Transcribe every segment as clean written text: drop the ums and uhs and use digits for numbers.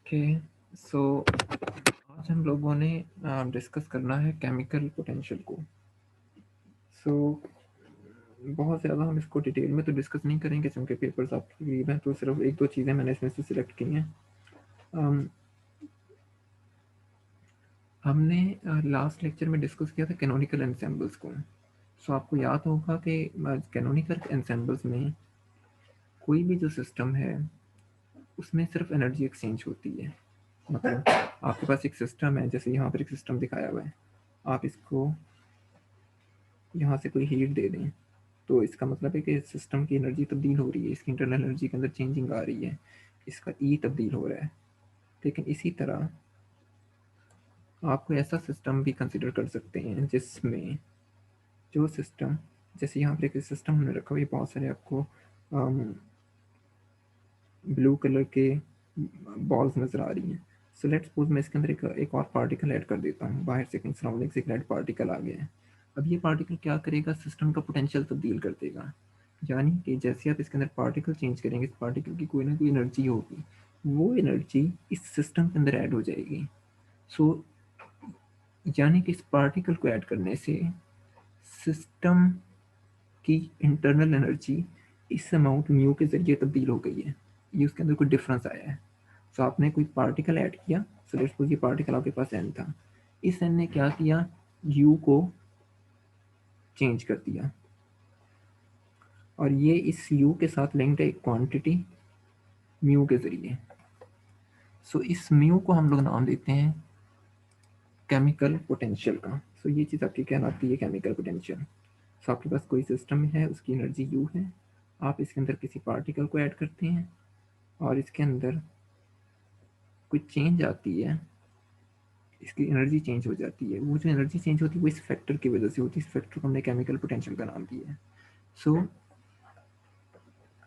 Okay, सो आज हम लोगों ने डिस्कस करना है केमिकल पोटेंशियल को। सो बहुत ज़्यादा हम इसको डिटेल में तो डिस्कस नहीं करेंगे क्योंकि पेपर्स आपके करीब हैं, तो सिर्फ एक दो चीज़ें मैंने इसमें से सिलेक्ट की हैं। हमने लास्ट लेक्चर में डिस्कस किया था कैनोनिकल एंसेम्बल्स को। सो आपको याद होगा कि कैनोनिकल एंसेम्बल्स में कोई भी जो सिस्टम है उसमें सिर्फ एनर्जी एक्सचेंज होती है। मतलब आपके पास एक सिस्टम है, जैसे यहाँ पर एक सिस्टम दिखाया हुआ है, आप इसको यहाँ से कोई हीट दे दें तो इसका मतलब है कि सिस्टम की एनर्जी तब्दील हो रही है, इसकी इंटरनल एनर्जी के अंदर चेंजिंग आ रही है, इसका ई तब्दील हो रहा है। लेकिन इसी तरह आप कोई ऐसा सिस्टम भी कंसिडर कर सकते हैं जिसमें जो सिस्टम, जैसे यहाँ पर एक सिस्टम हमने रखा हुआ है, बहुत सारे आपको ब्लू कलर के बॉल्स नज़र आ रही हैं। सो लेट्स सपोज मैं इसके अंदर एक और पार्टिकल ऐड कर देता हूँ, बाहर से कहीं सराउंडिंग से एक रेड पार्टिकल आ गया है। अब ये पार्टिकल क्या करेगा, सिस्टम का पोटेंशियल तब्दील कर देगा। यानी कि जैसे आप इसके अंदर पार्टिकल चेंज करेंगे, इस पार्टिकल की कोई ना कोई एनर्जी होगी, वो एनर्जी इस सिस्टम के अंदर ऐड हो जाएगी। सो यानी कि इस पार्टिकल को ऐड करने से सिस्टम की इंटरनल एनर्जी इस अमाउंट म्यू के ज़रिए तब्दील हो गई है, ये उसके अंदर कोई डिफरेंस आया है। सो आपने कोई पार्टिकल ऐड किया, सो लेट्स सपोज ये पार्टिकल आपके पास एन था, इस एन ने क्या किया, यू को चेंज कर दिया और ये इस यू के साथ लिंक्ड है एक क्वांटिटी म्यू के ज़रिए। सो इस म्यू को हम लोग नाम देते हैं केमिकल पोटेंशियल का। सो ये चीज़ आपकी कहलाती है केमिकल पोटेंशियल। सो आपके पास कोई सिस्टम है, उसकी एनर्जी यू है, आप इसके अंदर किसी पार्टिकल को ऐड करते हैं और इसके अंदर कोई चेंज आती है, इसकी एनर्जी चेंज हो जाती है। वो जो एनर्जी चेंज होती है वो इस फैक्टर की वजह से होती है, इस फैक्टर को हमने केमिकल पोटेंशियल का नाम दिया है। सो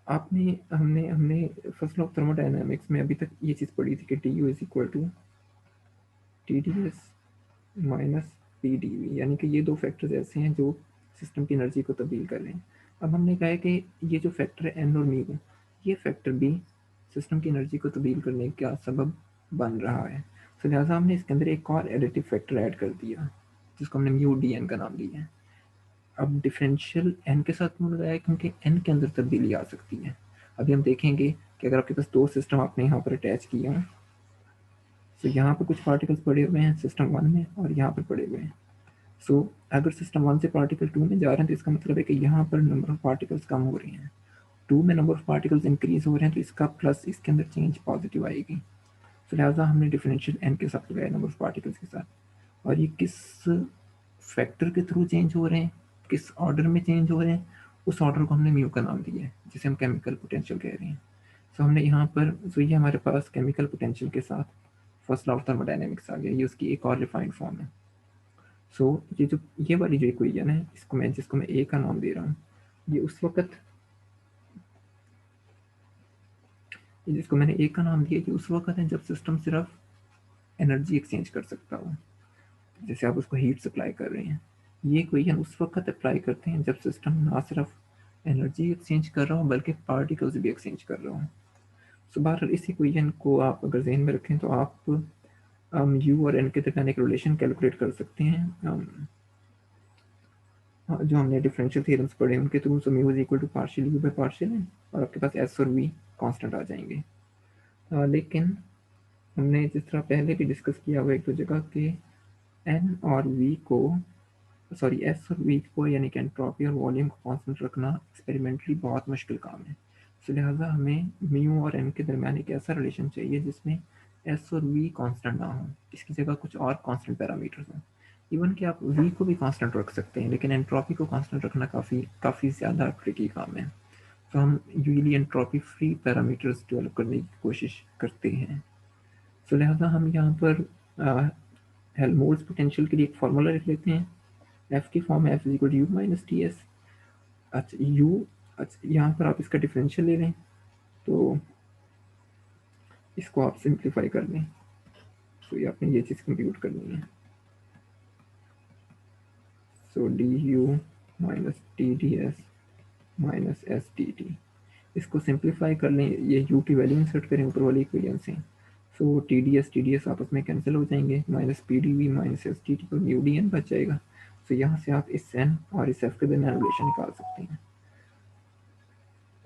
आपने हमने हमने फर्स्ट लॉ ऑफ थर्मोडायनामिक्स में अभी तक ये चीज़ पढ़ी थी कि T U is equal to T D S minus P D V, यानी कि ये दो फैक्टर्स ऐसे हैं जो सिस्टम की एनर्जी को तब्दील कर रहे हैं। अब हमने कहा है कि ये जो फैक्टर है एन और म्यू, ये फैक्टर भी सिस्टम की एनर्जी को तब्दील करने का सबब बन रहा है। तो लिहाजा हमने इसके अंदर एक और एडिटिव फैक्टर ऐड कर दिया जिसको हमने म्यू डी एन का नाम दिया है। अब डिफरेंशियल एन के साथ क्यों लगाया है, क्योंकि एन के अंदर तब्दीली आ सकती है। अभी हम देखेंगे कि अगर आपके पास दो सिस्टम आपने यहाँ पर अटैच किए हैं, तो यहाँ पर कुछ पार्टिकल्स पड़े हुए हैं सिस्टम वन में और यहाँ पर पड़े हुए हैं। सो अगर सिस्टम वन से पार्टिकल टू में जा रहे हैं तो इसका मतलब है कि यहाँ पर नंबर ऑफ पार्टिकल्स कम हो रहे हैं, टू में नंबर ऑफ पार्टिकल्स इंक्रीज हो रहे हैं, तो इसका प्लस इसके अंदर चेंज पॉजिटिव आएगी। तो लिहाजा हमने डिफरेंशियल एन के साथ लगाया नंबर ऑफ पार्टिकल्स के साथ, और ये किस फैक्टर के थ्रू चेंज हो रहे हैं, किस ऑर्डर में चेंज हो रहे हैं, उस ऑर्डर को हमने म्यू का नाम दिया है, जिसे हम केमिकल पोटेंशियल कह रहे हैं। सो हमने यहाँ पर, सो ये हमारे पास केमिकल पोटेंशियल के साथ फर्स्ट लॉ ऑफ थर्मोडायनेमिक्स आ गया, ये उसकी एक और रिफाइंड फॉर्म है। सो ये वाली जो इक्वेशन है, जिसको मैं ए का नाम दे रहा हूँ, ये उस वक्त, जिसको मैंने ए का नाम दिया, ये उस वक्त है जब सिस्टम सिर्फ एनर्जी एक्सचेंज कर सकता हो, जैसे आप उसको हीट सप्लाई कर रहे हैं। ये इक्वेशन उस वक्त अप्लाई करते हैं जब सिस्टम ना सिर्फ एनर्जी एक्सचेंज कर रहा हो बल्कि पार्टिकल्स भी एक्सचेंज कर रहा हो। सो बहरहाल इस इक्वेशन को आप अगर जहन में रखें तो आप यू और एन के दरमियान एक रिलेशन कैलकुलेट कर सकते हैं, जो हमने डिफरेंशियल थ्योरम्स पढ़े उनके थ्रू। So mu is equal to partial U by partial N, और आपके पास एस और वी कांस्टेंट आ जाएंगे। लेकिन हमने जिस तरह पहले भी डिस्कस किया हुआ एक दो जगह के एन और वी को, सॉरी एस और वी को, यानी कि एंट्रोपी और वॉल्यूम को कांस्टेंट रखना एक्सपेरिमेंटली बहुत मुश्किल काम है। सो लिहाजा हमें म्यू और एन के दरमियान एक ऐसा रिलेशन चाहिए जिसमें एस और वी कांस्टेंट ना हो, इसकी जगह कुछ और कांस्टेंट पैरामीटर्स हों। इवन कि आप वी को भी कांस्टेंट रख सकते हैं, लेकिन एंट्रोपी को कांस्टेंट रखना काफ़ी ज़्यादा ट्रिकी काम है। तो हम usually entropy free parameters develop करने की कोशिश करते हैं। सो लिहाजा हम यहाँ पर हेल्महोल्ट्ज़ पोटेंशियल के लिए एक फार्मूला लिख लेते हैं, एफ की फॉर्म है F is equal to U minus T S. अच्छा यू, अच्छा यहाँ पर आप इसका डिफरेंशियल ले लें तो इसको आप सिंप्लीफाई कर लें, तो ये आपने ये चीज़ कंप्यूट करनी है। So D U minus T D S minus S T T, इसको सिंप्लीफाई कर लें, ये यू की वैल्यू इंसर्ट करें ऊपर वाली इक्वेशन से। सो टी डी एस आपस में कैंसिल हो जाएंगे, minus P D V minus S T T पर म्यू डी एन बच जाएगा। तो यहाँ से आप इस एन और इस एफ के दरमियान रिलेशन निकाल सकते हैं।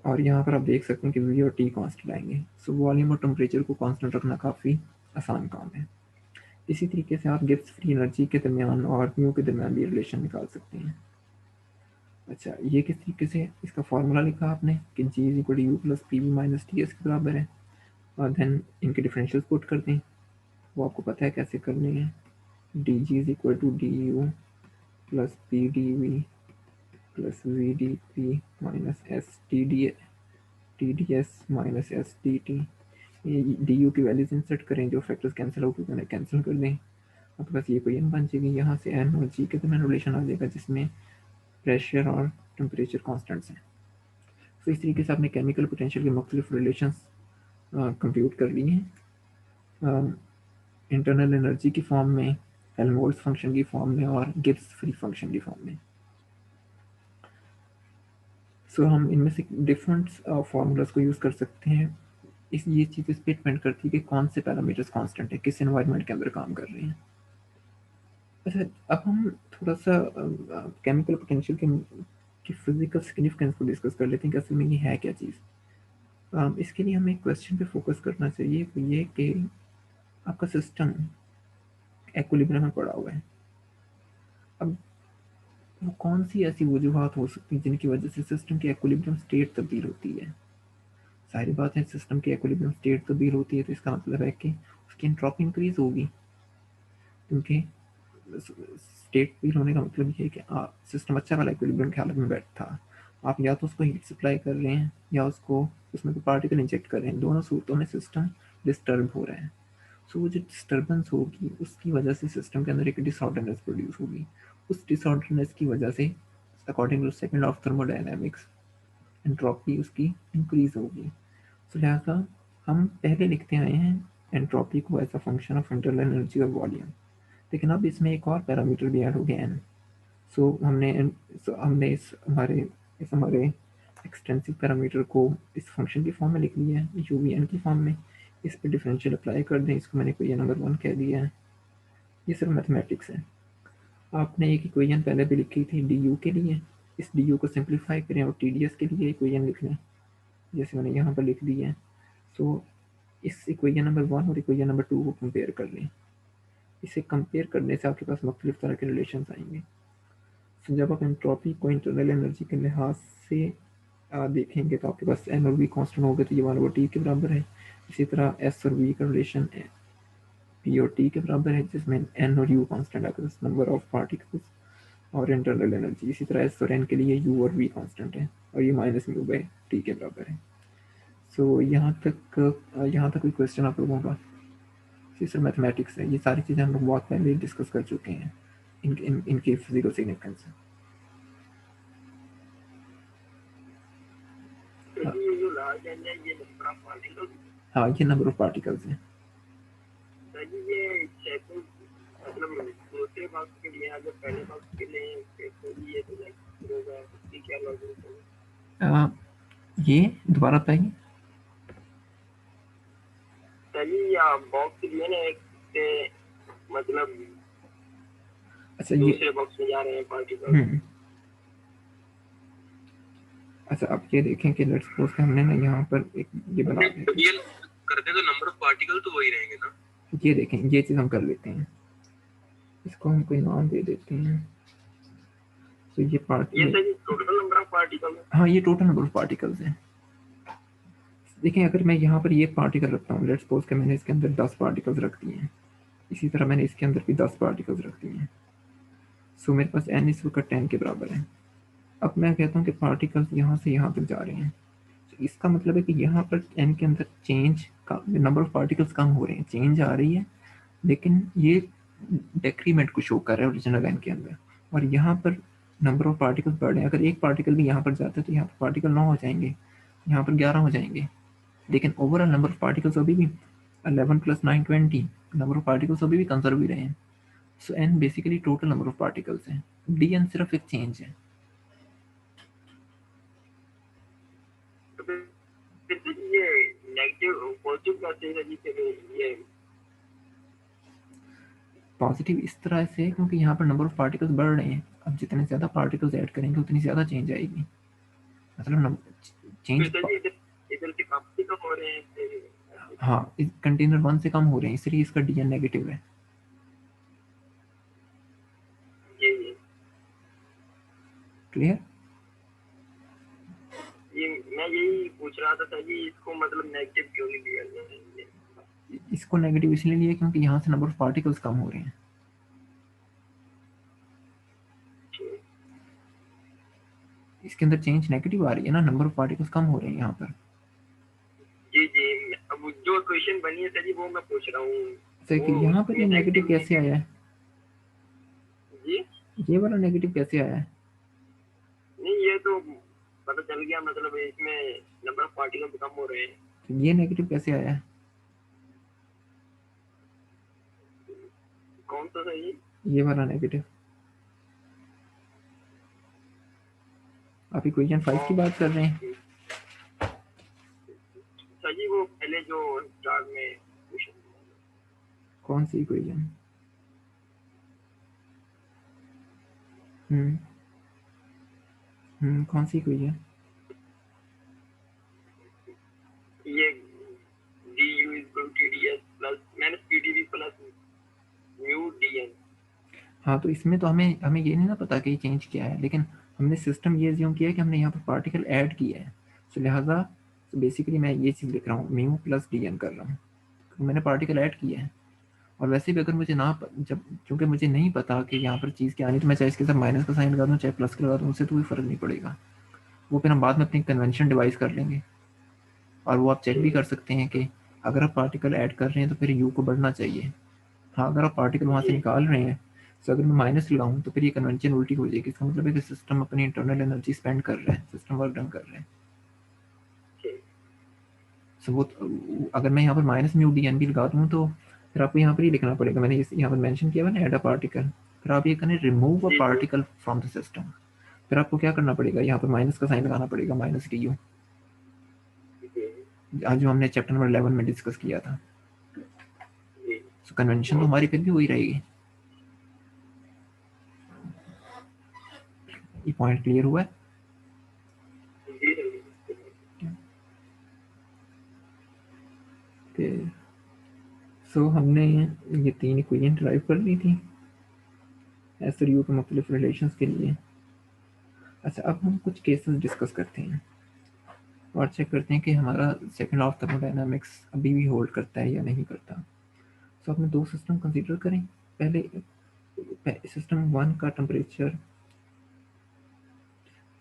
और यहाँ पर आप देख सकते हैं कि वी और टी कांस्टेंट आएंगे। सो वॉल्यूम और टेम्परेचर को कांस्टेंट रखना काफ़ी आसान काम है। इसी तरीके से आप गिब्स फ्री एनर्जी के दरमियान और म्यू के दरमियान भी रिलेशन निकाल सकते हैं। अच्छा, ये किस तरीके से, इसका फॉर्मूला लिखा आपने कि G is equal to U plus P V minus T S के बराबर है, और देन इनके डिफरेंशियल पुट कर दें। वो आपको पता है कैसे करने हैं। D G is equal to D U plus P D V plus V D P minus S T D S minus S T T. ये डी यू की वैल्यूज इंसर्ट करें, जो फैक्टर्स कैंसिल होकर उन्हें कैंसिल कर दें। आपके पास ये कोई एन बन जाएगी। यहाँ से एन और जी के दरमियान रिलेशन आ जाएगा जिसमें प्रेशर और टेम्परेचर कॉन्स्टेंट्स हैं। तो इस तरीके से आपने केमिकल पोटेंशियल के मुख्तलिफ रिलेशंस कंप्यूट कर लिए हैं, इंटरनल एनर्जी की फॉर्म में, हेल्महोल्ट्ज फंक्शन की फॉर्म में और गिब्स फ्री फंक्शन की फॉर्म में। सो हम इनमें से डिफरेंट फार्मूलाज को यूज़ कर सकते हैं। ये चीज़ इस पर डिपेंड करती है कि कौन से पैरामीटर्स कांस्टेंट है, किस एनवायरनमेंट के अंदर काम कर रहे हैं। अच्छा, अब हम थोड़ा सा केमिकल पोटेंशियल की फिजिकल सिग्निफिकेंस को डिस्कस कर लेते हैं कि असल में ये है क्या चीज़। इसके लिए हमें एक क्वेश्चन पे फोकस करना चाहिए, वो ये कि आपका सिस्टम एक्विलिब्रियम में पड़ा हुआ है। अब वो कौन सी ऐसी वजूहत हो सकती हैं जिनकी वजह से सिस्टम की एक्विलिब्रियम स्टेट तब्दील होती है। सारी बात है, सिस्टम की एक्विलिब्रियम स्टेट तब्दील होती है तो इसका मतलब है कि उसकी एंट्रोपी इंक्रीज होगी, क्योंकि स्टेट तब्दील होने का मतलब ये है कि सिस्टम अच्छा वाला एक्विलिब्रियम की हालत में बैठा था। आप या तो उसको हीट सप्लाई कर रहे हैं या उसको उसमें कोई पार्टिकल इंजेक्ट कर रहे हैं, दोनों सूरतों में सिस्टम डिस्टर्ब हो रहा है। सो वो जो डिस्टर्बेंस होगी उसकी वजह से सिस्टम के अंदर एक डिसऑर्डरनेस प्रोड्यूस होगी। उस डिसऑर्डरनेस की वजह से according to second of thermodynamics entropy उसकी इंक्रीज होगी। सो लिहाजा हम पहले लिखते आए हैं एंट्रोपी को as a function of internal energy और वॉल्यूम, लेकिन अब इसमें एक और पैरामीटर भी ऐड हो गया एन। सो हमने इस हमारे एक्सटेंसिव पैरामीटर को इस फंक्शन की फॉर्म में लिख लिया है, यू वी एन की फॉर्म में। इस पर डिफरेंशियल अप्लाई कर दें, इसको मैंने इक्वेशन नंबर 1 कह दिया है। ये सिर्फ मैथमेटिक्स है। आपने एक इक्वेशन पहले भी लिखी थी डी यू के लिए, इस डी यू को सिंप्लीफाई करें और टी डी एस के लिए इक्वेशन लिख लें, जैसे मैंने यहाँ पर लिख दी है। सो इस इक्वेशन नंबर 1 और इक्वेशन नंबर 2 को कंपेयर कर लें। इसे कंपेयर करने से आपके पास मुख्तलिफ तरह के रिलेशन आएंगे। तो जब आप एंट्रोपी को इंटरनल एनर्जी के लिहाज से देखेंगे तो आपके पास एन और वी कांस्टेंट हो गए तो ये 1/T के बराबर है। इसी तरह एस और वी का रिलेशन पी और टी के बराबर है, जिसमें एन और यू कांस्टेंट आकर नंबर ऑफ पार्टिकल्स और इंटरनल एनर्जी। इसी तरह एस और एन के लिए यू और वी कांस्टेंट है और ये माइनस म्यू बाई टी के बराबर है। सो यहाँ तक कोई क्वेश्चन आप लोगों का? सिर्फ मैथमेटिक्स है, ये सारी चीज़ें हम लोग बहुत पहले डिस्कस कर चुके हैं, इनकी फिजिकल सिग्निफिकेंस है। हाँ, ये नंबर ऑफ पार्टिकल्स हैं। ये दोबारा बताइए। बॉक्स लिए ना एक से, मतलब अच्छा दूसरे बॉक्स में जा रहे हैं पार्टिकल। अच्छा, अब ये देखें कि लेट्स सपोज कि हमने ना यहाँ पर एक ये बना दिया करते हैं तो नंबर ऑफ पार्टिकल तो वही रहेंगे ना। ये देखें, ये चीज़ हम कर लेते हैं, इसको हम कोई नाम दे देते हैं। तो ये टोटल नंबर ऑफ पार्टिकल, हाँ ये टोटल नंबर ऑफ पार्टिकल्स हैं। देखें, अगर मैं यहाँ पर ये पार्टिकल रखता हूँ, लेट्स सपोज कि मैंने इसके अंदर 10 पार्टिकल्स रख दिए हैं, इसी तरह मैंने इसके अंदर भी 10 पार्टिकल्स रख दिए हैं। सो मेरे पास n इस वक्त 10 के बराबर है। अब मैं कहता हूँ कि पार्टिकल्स यहाँ से यहाँ तक जा रहे हैं, तो इसका मतलब है कि यहाँ पर n के अंदर चेंज का नंबर ऑफ पार्टिकल्स कम हो रहे हैं, चेंज आ रही है, लेकिन ये डेक्रीमेंट को शो कर रहा है ओरिजिनल n के अंदर। और यहाँ पर नंबर ऑफ पार्टिकल्स बढ़ रहे हैं। अगर एक पार्टिकल भी यहाँ पर जाता है तो यहाँ पर पार्टिकल 9 हो जाएंगे, यहाँ पर 11 हो जाएंगे, लेकिन ओवरऑल नंबर ऑफ पार्टिकल्स अभी भी 11 + 9 20 नंबर ऑफ पार्टिकल्स अभी भी कंजर्व ही रहे हैं। सो n basically total number of particles हैं, dn सिर्फ एक चेंज है। नेगेटिव पॉजिटिव कैसे है जी? ये पॉजिटिव इस तरह से क्योंकि यहाँ पर नंबर ऑफ पार्टिकल्स बढ़ रहे हैं, अब जितने ज़्यादा पार्टिकल्स ऐड करेंगे उतनी ज़्यादा चेंज आएगी, मतलब चेंज। फिर जी इधर से काफी कम हो रहे हैं। हाँ, कंटेनर 1 से कम हो रहे हैं, इसलिए इसका डीएन नेगेटिव है। जी क्लियर? ये मैं यही पूछ रहा था जी, इसको मतलब नेगेटिव क्यों नहीं लिया गया? इसको नेगेटिव इसलिए लिया क्योंकि यहाँ से नंबर ऑफ पार्टिकल्स कम हो रहे हैं, इसके अंदर चेंज नेगेटिव आ रही है ना, नंबर ऑफ पार्टिकल्स कम हो रहे हैं यहाँ पर। जी जी, अब जो क्वेश्चन बनी है सर जी वो मैं पूछ रहा हूँ। सर यहाँ पर ये नेगेटिव कैसे आया है? जी ये वाला नेगेटिव कैसे आया है? नहीं, ये तो पता चल गया, मतलब इसमें नंबर ऑफ पार्टिकल कम हो रहे हैं। तो ये नेगेटिव कैसे आया है? कौन सा सर जी? ये वाला नेगेटिव। आप इक्वेशन 5 की बात कर रहे हैं? सर जी वो पहले जो स्टार्ट में क्वेश्चन। कौन सी इक्वेशन? कौन सी इक्वेशन? ये D U equal T D S plus minus P D V plus mu D N. हाँ, तो इसमें तो हमें हमें ये नहीं ना पता कि चेंज क्या है, लेकिन हमने सिस्टम ये एज्यूम किया है कि हमने यहाँ पर पार्टिकल ऐड किया है, तो लिहाजा बेसिकली मैं ये चीज़ लिख रहा हूँ, म्यू प्लस डी एन कर रहा हूँ, तो मैंने पार्टिकल ऐड किया है। और वैसे भी अगर मुझे ना जब क्योंकि मुझे नहीं पता कि यहाँ पर चीज़ क्या आनी, तो मैं चाहे इसके साथ माइनस का साइन लगा दूँ चाहे प्लस का लगा दूँ, उससे तो कोई फ़र्क नहीं पड़ेगा, वो फिर हम बाद में अपनी कन्वेंशन डिवाइस कर लेंगे। और वो आप चेक भी कर सकते हैं कि अगर आप पार्टिकल ऐड कर रहे हैं तो फिर यू को बढ़ना चाहिए। हाँ, अगर आप पार्टिकल वहाँ से निकाल रहे हैं तो अगर मैं माइनस लगाऊँ तो फिर ये कन्वेंशन उल्टी हो जाएगी, इसका मतलब है कि सिस्टम अपनी इंटरनल एनर्जी स्पेंड कर रहे हैं, सिस्टम वर्क डन कर रहे हैं। सो वो अगर मैं यहाँ पर माइनस म्यू डी एन भी लगा दूँ तो फिर आपको यहाँ पर ही लिखना पड़ेगा, मैंने यहाँ पर मेंशन किया हुआ ना, ऐड अ पार्टिकल, फिर आप ये करें remove a particle from the system, फिर आपको क्या करना पड़ेगा, यहाँ पर माइनस का साइन लगाना पड़ेगा, माइनस डी यू, आज जो हमने चैप्टर नंबर 11 में डिस्कस किया था। सो कन्वेंशन तो हमारी फिर भी वही रहेगी। ये पॉइंट क्लियर हुआ है? सो हमने ये 3 इक्वेशन ड्राइव कर ली थी एस और यू के मुख्तलिफ रिलेशंस के लिए। अच्छा, अब हम कुछ केसेस डिस्कस करते हैं और चेक करते हैं कि हमारा सेकंड लॉ ऑफ थर्मोडायनामिक्स अभी भी होल्ड करता है या नहीं करता। सो अपने 2 सिस्टम कंसीडर करें। पहले सिस्टम 1 का टेम्परेचर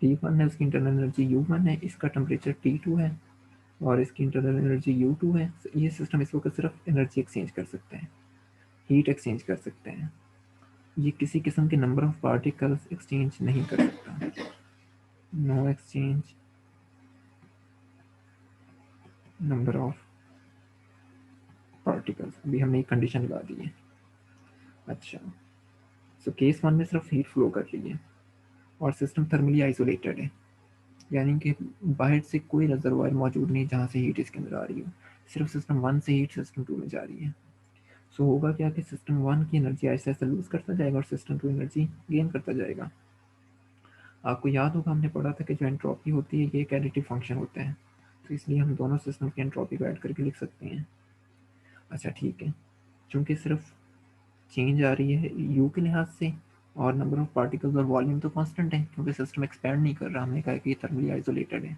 T1 है, उसकी इंटरनल एनर्जी U1 है, इसका टेम्परेचर T2 है और इसकी इंटरनल एनर्जी U2 है। ये सिस्टम इस वक्त सिर्फ एनर्जी एक्सचेंज कर सकते हैं, हीट एक्सचेंज कर सकते हैं, ये किसी किस्म के नंबर ऑफ पार्टिकल्स एक्सचेंज नहीं कर सकता। No exchange number of particles, अभी हमने एक कंडीशन लगा दी है। अच्छा, सो केस 1 में सिर्फ हीट फ्लो कर रही है और सिस्टम थर्मली आइसोलेटेड है, यानी कि बाहर से कोई रिजर्वायर मौजूद नहीं जहाँ से हीट इसके अंदर आ रही हो, सिर्फ सिस्टम 1 से हीट सिस्टम 2 में जा रही है। सो होगा क्या कि सिस्टम 1 की एनर्जी ऐसे ऐसे लूज करता जाएगा और सिस्टम 2 एनर्जी गेन करता जाएगा। आपको याद होगा हमने पढ़ा था कि जो एंट्रोपी होती है ये एक एडिटिव फंक्शन होता है, तो इसलिए हम दोनों सिस्टम की एंट्रोपी को ऐड करके लिख सकते हैं। अच्छा ठीक है, चूँकि सिर्फ चेंज आ रही है यू के लिहाज से और नंबर ऑफ पार्टिकल्स और वॉल्यूम तो कांस्टेंट है क्योंकि सिस्टम एक्सपैंड नहीं कर रहा, हमने कहा कि ये थर्मली आइसोलेटेड है,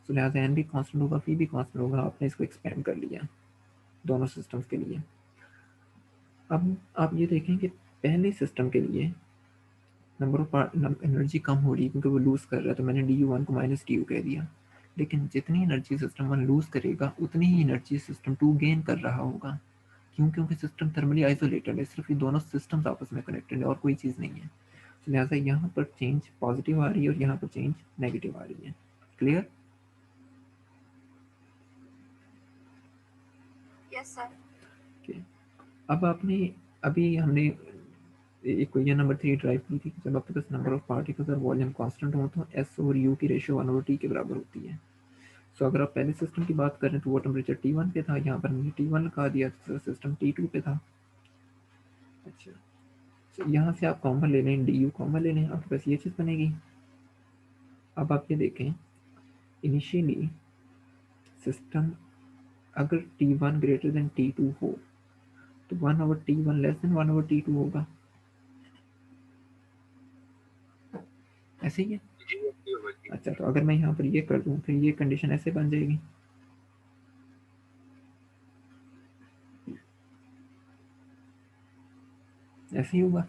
तो लिहाजा एन भी कांस्टेंट होगा, पी भी कांस्टेंट होगा, आपने इसको एक्सपैंड कर लिया दोनों सिस्टम्स के लिए। अब आप ये देखें कि पहले सिस्टम के लिए नंबर ऑफ एनर्जी कम हो रही है क्योंकि वो लूज़ कर रहा है, तो मैंने डी यू वन को माइनस डी यू कह दिया, लेकिन जितनी एनर्जी सिस्टम 1 लूज़ करेगा उतनी ही एनर्जी सिस्टम 2 गेन कर रहा होगा। क्यों? क्योंकि सिस्टम थर्मली आइसोलेटेड है, सिर्फ ये दोनों सिस्टम्स आपस में कनेक्टेड है और कोई चीज़ नहीं है। तो लिहाजा यहाँ पर चेंज पॉजिटिव आ रही है और यहाँ पर चेंज नेगेटिव आ रही है। क्लियर? Yes sir. अब आपने अभी हमने इक्वेशन नंबर 3 ड्राइव की थी कि जब आपके पास नंबर ऑफ पार्टिकल्स और वॉल्यूम कांस्टेंट हो तो एस ओवर यू की रेशियो 1/t के बराबर होती है। सो अगर आप पहले सिस्टम की बात करें तो वो टेम्परेचर T1 पे था, यहाँ पर मैंने T1 लगा दिया तो सिस्टम T2 पे था। अच्छा, तो यहाँ से आप कॉमन ले लें, डी यू कॉमन ले लें, आपके पास ये चीज़ बनेगी। अब आप ये देखें, इनिशियली सिस्टम अगर T1 ग्रेटर देन T2 हो तो 1/T1 लेस देन 1/T2 होगा, ऐसे ही है। अच्छा, तो अगर मैं यहाँ पर ये कर दूँ फिर ये कंडीशन ऐसे बन जाएगी, ऐसे ही होगा।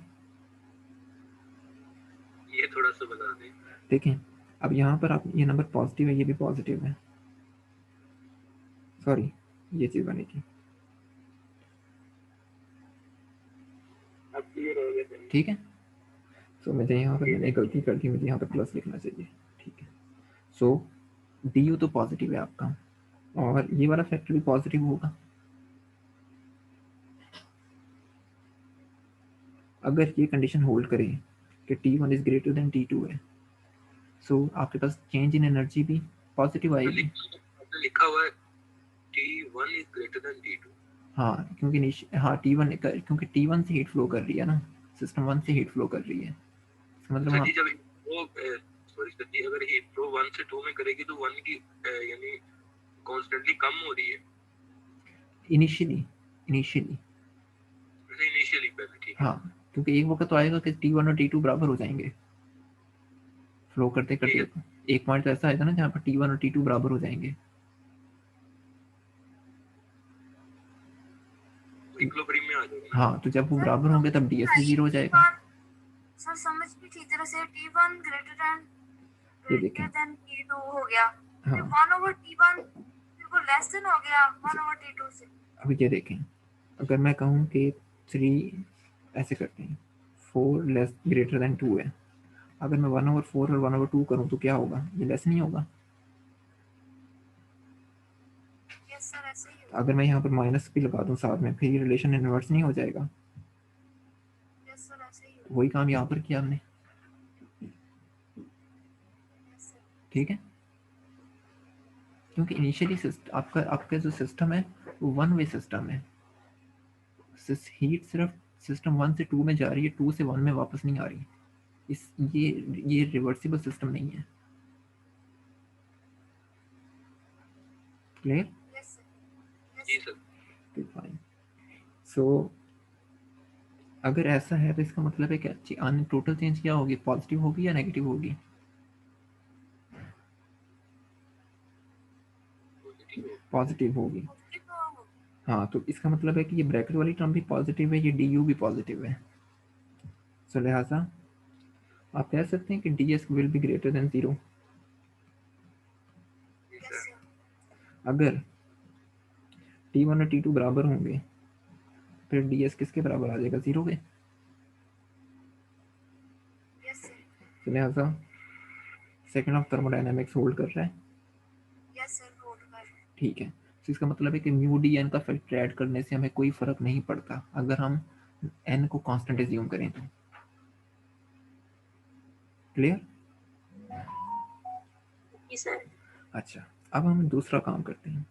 ये थोड़ा सा बता दें। देखें, अब यहाँ पर आप ये नंबर पॉजिटिव है, ये भी पॉजिटिव है, सॉरी ये चीज़ बनेगी, अब क्लियर हो गया। ठीक है। सो मुझे यहाँ पर मैंने गलती कर दी, मुझे यहाँ पर प्लस लिखना चाहिए, ठीक है। सो डी यू तो पॉजिटिव है आपका, और ये वाला फैक्टर भी पॉजिटिव होगा। अगर ये कंडीशन होल्ड करे कि T1 is greater than T2 है, सो आपके पास चेंज इन एनर्जी भी पॉजिटिव आएगी। लिखा हुआ है T1 is greater than T2। हाँ, क्योंकि हाँ T1 क्योंकि T1 से हीट फ्लो कर रही है ना, सिस्टम 1 से हीट फ्लो कर रही है, मतलब हाँ, जब वो सॉरी सर जी, अगर हीट फ्लो 1 से 2 में करेगी तो 1 की यानी कांस्टेंटली कम हो रही है इनिशियली पहले, ठीक है। हाँ, क्योंकि एक वक्त तो आएगा कि T1 और T2 बराबर हो जाएंगे फ्लो करते करते, एक पॉइंट तो ऐसा आएगा ना जहाँ पर T1 और T2 बराबर हो जाएंगे, इक्विलिब्रियम में आ जाएगा। हाँ, तो जब वो बराबर होंगे तब ds भी 0 हो जाएगा। सर समझ भी ठीक तरह से T1 ये देखें, देन T2 हो गया, हाँ, 1/T1 फिर वो लेस देन हो गया 1/T2 से। अभी ये देखें, अगर मैं कहूँ कि 3 ऐसे करते हैं, 4 लेस ग्रेटर देन 2 है, अगर मैं 1/4 और 1/2 करूँ तो क्या होगा, ये लेस नहीं होगा। यस सर, ऐसे ही अगर मैं यहाँ पर माइनस भी लगा दूँ साथ में, फिर ये रिलेशन इनवर्स नहीं हो जाएगा। यस सर, ऐसे ही वही काम यहाँ पर किया हमने, ठीक है। क्योंकि इनिशियली आपका जो सिस्टम है वो 1 वे सिस्टम है, हीट सिर्फ सिस्टम 1 से 2 में जा रही है, 2 से 1 में वापस नहीं आ रही। ये रिवर्सिबल सिस्टम नहीं है, क्लियर? जी सर। फाइन। सो अगर ऐसा है तो इसका मतलब है कि टोटल चेंज क्या होगी, पॉजिटिव होगी या नेगेटिव होगी? पॉजिटिव होगी। हाँ, तो इसका मतलब है कि ये ब्रैकेट वाली टर्म भी पॉजिटिव है, ये डी यू भी पॉजिटिव है। सो लिहाजा आप कह सकते हैं कि D S will be greater than 0। अगर T1 और T2 बराबर होंगे फिर डी एस किसके बराबर आ जाएगा, 0 के। तो लिहाजा सेकेंड ऑफ थर्मोडायनेमिक्स होल्ड कर रहा है, ठीक है। तो इसका मतलब है कि म्यू डी एन का फैक्टर ऐड करने से हमें कोई फर्क नहीं पड़ता अगर हम एन को कांस्टेंट एज्यूम करें तो, क्लियर? अच्छा, अब हम दूसरा काम करते हैं।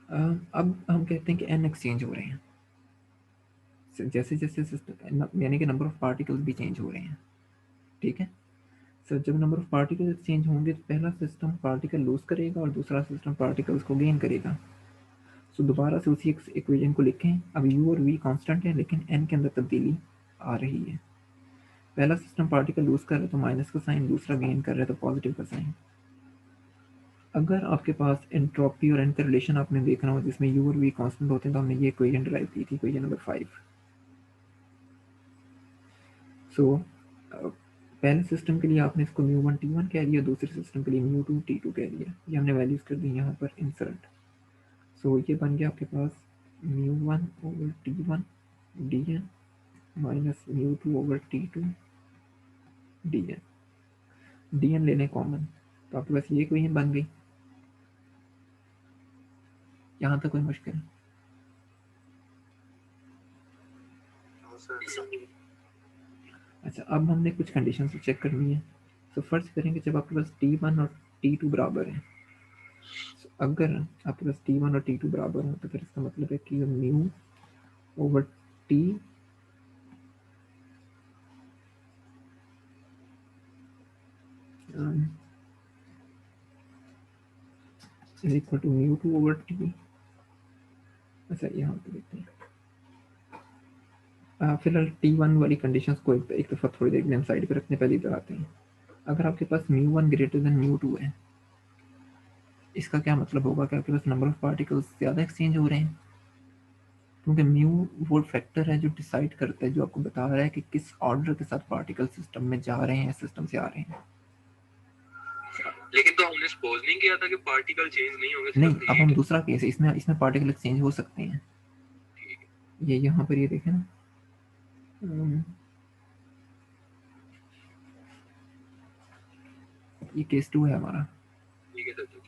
अब हम कहते हैं कि एन एक्सचेंज हो रहे हैं, जैसे जैसे सिस्टम यानी कि नंबर ऑफ पार्टिकल्स भी चेंज हो रहे हैं, ठीक है। सर जब नंबर ऑफ पार्टिकल्स चेंज होंगे तो पहला सिस्टम पार्टिकल लूज करेगा और दूसरा सिस्टम पार्टिकल्स को गेन करेगा। सो दोबारा से उसी इक्वेशन को लिखें, अब यू और वी कांस्टेंट है लेकिन एन के अंदर तब्दीली आ रही है। पहला सिस्टम पार्टिकल लूज कर रहा है तो माइनस का साइन, दूसरा गेन कर रहा है तो पॉजिटिव का साइन। अगर आपके पास एंट्रोपी और एन का रिलेशन आपने देखना हो जिसमें यू और वी कांस्टेंट होते हैं तो हमने ये इक्वेशन डिराइव की थी, इक्वेशन नंबर 5। सो पहले सिस्टम के लिए आपने इसको μ1 T1 कह दिया, दूसरे सिस्टम के लिए μ2 T2 कह दिया, ये हमने वैल्यूज कर दी यहाँ पर इंसर्ट। सो ये बन गया आपके पास μ1/T1 dn minus μ2/T2 dn, dn लेने कॉमन, तो आपके पास ये इक्वेशन बन गई। यहाँ तक कोई मुश्किल? अच्छा, अब हमने कुछ कंडीशन चेक करनी है। तो फर्ज करेंगे जब आपके पास T1 और T2 बराबर है। अगर आपके पास T1 और T2 बराबर हो तो फिर इसका मतलब है कि mu over T is equal to mu 2 over T। अच्छा यहाँ पे देखते हैं, फिलहाल T1 वाली कंडीशंस को एक दफ़ा थोड़ी देर के लिए हम साइड पे रखने, पहले इधर आते हैं। अगर आपके पास μ1 ग्रेटर देन μ2 है, इसका क्या मतलब होगा कि आपके पास नंबर ऑफ पार्टिकल्स ज़्यादा एक्सचेंज हो रहे हैं, क्योंकि म्यू वो फैक्टर है जो डिसाइड करता है, जो आपको बता रहा है कि किस ऑर्डर के साथ पार्टिकल सिस्टम में जा रहे हैं, सिस्टम से आ रहे हैं। लेकिन तो हमने सपोज नहीं किया था कि पार्टिकल चेंज नहीं होंगे। नहीं, अब हम दूसरा केस है, इसमें पार्टिकल एक्सचेंज हो सकते हैं। ये यहाँ पर ये देखें ना, ये केस 2 है हमारा। ठीक है सर।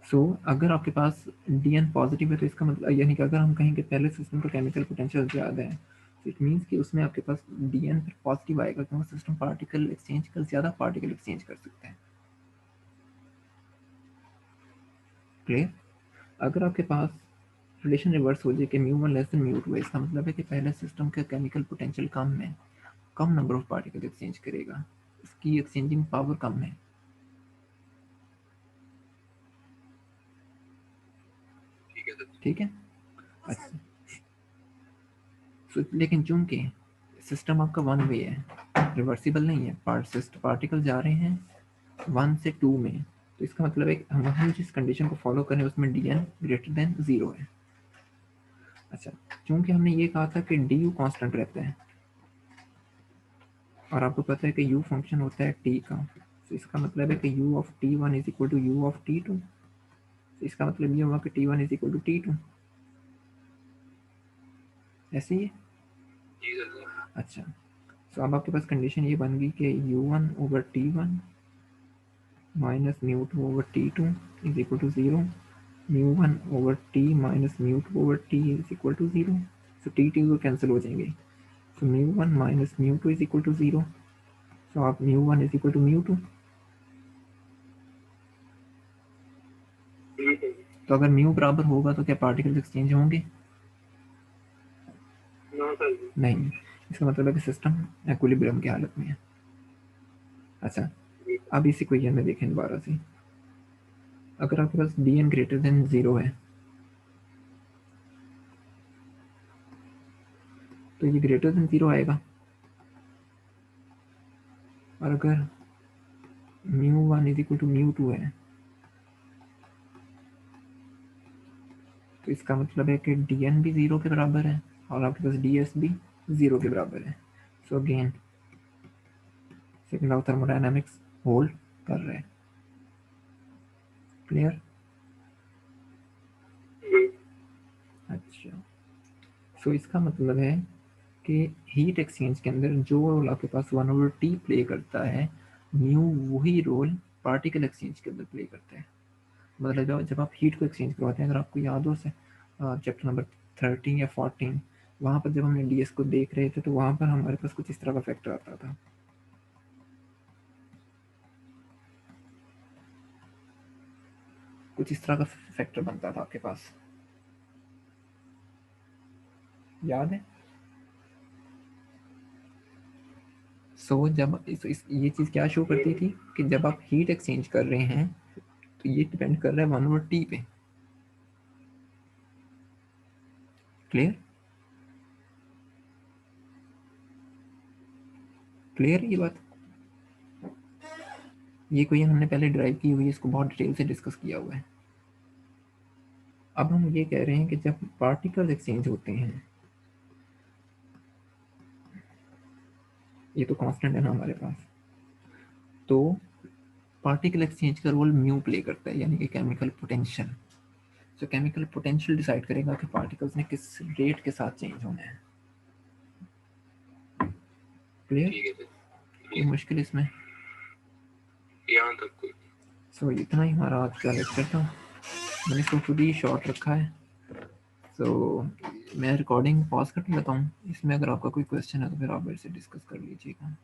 सो अगर आपके पास Dn पॉजिटिव है तो इसका मतलब यानी कि अगर हम कहें कि पहले सिस्टम का केमिकल पोटेंशियल ज़्यादा है, तो इट मीन्स कि उसमें आपके पास Dn फिर पॉजिटिव आएगा, क्योंकि सिस्टम पार्टिकल एक्सचेंज कर ज़्यादा पार्टिकल एक्सचेंज कर सकता है। क्लियर? अगर आपके पास रिलेशन रिवर्स हो जाए कि μ1 लेस देन μ2 है, इसका मतलब है कि पहले सिस्टम का केमिकल पोटेंशियल कम है, कम नंबर ऑफ पार्टिकल एक्सचेंज करेगा, इसकी एक्सचेंजिंग पावर कम है। ठीक है। अच्छा, लेकिन चूंकि सिस्टम आपका वन वे है, रिवर्सिबल नहीं है, पार्टिकल जा रहे हैं 1 से 2 में, तो इसका मतलब है हम जिस कंडीशन को फॉलो करें उसमें Dn ग्रेटर देन 0 है। अच्छा, क्योंकि हमने ये कहा था कि du कांस्टेंट रहता है और आपको पता है कि u फंक्शन होता है t का, तो इसका मतलब है कि u of t1 is equal to u of t2, तो इसका मतलब ये हुआ कि t1 is equal to t2, ऐसे ही है। अच्छा, तो अब आपके पास कंडीशन ये बन गई कि u1 over t1 minus μ2 over t2 is equal to 0, μ1 over t minus μ2 over t is equal to 0, so t को कैंसिल हो जाएंगे, so μ1 minus μ2 is equal to 0, so आप μ1 इज इक्वल टू μ2। तो अगर म्यू बराबर होगा तो क्या पार्टिकल एक्सचेंज होंगे? नहीं, इसका मतलब है कि सिस्टम इक्विलिब्रियम की हालत में है। अच्छा, अब इस इक्वेशन में देखें दोबारा से, अगर आपके पास Dn ग्रेटर देन 0 है तो ये ग्रेटर देन 0 आएगा, और अगर μ1 इज इक्वल टू μ2 है तो इसका मतलब है कि Dn भी 0 के बराबर है और आपके पास ds भी 0 के बराबर है। So again second law of thermodynamics hold कर रहे हैं। क्लियर? अच्छा, सो इसका मतलब है कि हीट एक्सचेंज के अंदर जो रोल आपके पास 1/T प्ले करता है, म्यू वही रोल पार्टिकल एक्सचेंज के अंदर प्ले करता है। मतलब जब आप हीट को एक्सचेंज करवाते हैं, अगर आपको याद हो से चैप्टर नंबर 13 या 14, वहाँ पर जब हमने ds को देख रहे थे तो वहाँ पर हमारे पास कुछ इस तरह का फैक्टर आता था, कुछ इस तरह का फैक्टर बनता था आपके पास, याद है? सो जब ये चीज़ क्या शो करती थी कि जब आप हीट एक्सचेंज कर रहे हैं तो ये डिपेंड कर रहा है 1/T पे। क्लियर? क्लियर ये बात? ये कोई हमने पहले ड्राइव की हुई है, इसको बहुत डिटेल से डिस्कस किया हुआ है। अब हम ये कह रहे हैं कि जब पार्टिकल एक्सचेंज होते हैं, ये तो कांस्टेंट है ना हमारे पास, तो पार्टिकल एक्सचेंज का रोल म्यू प्ले करता है, यानी कि केमिकल पोटेंशियल। तो केमिकल पोटेंशियल डिसाइड करेगा कि पार्टिकल्स ने किस रेट के साथ चेंज होना है। क्लियर? कोई मुश्किल इसमें? यहाँ तक। सो इतना ही हमारा आज का लेक्चर था, मैंने इसको खुद ही शॉर्ट रखा है। सो मैं रिकॉर्डिंग पॉज कर लेता हूँ, इसमें अगर आपका कोई क्वेश्चन है तो फिर आप मेरे से डिस्कस कर लीजिएगा।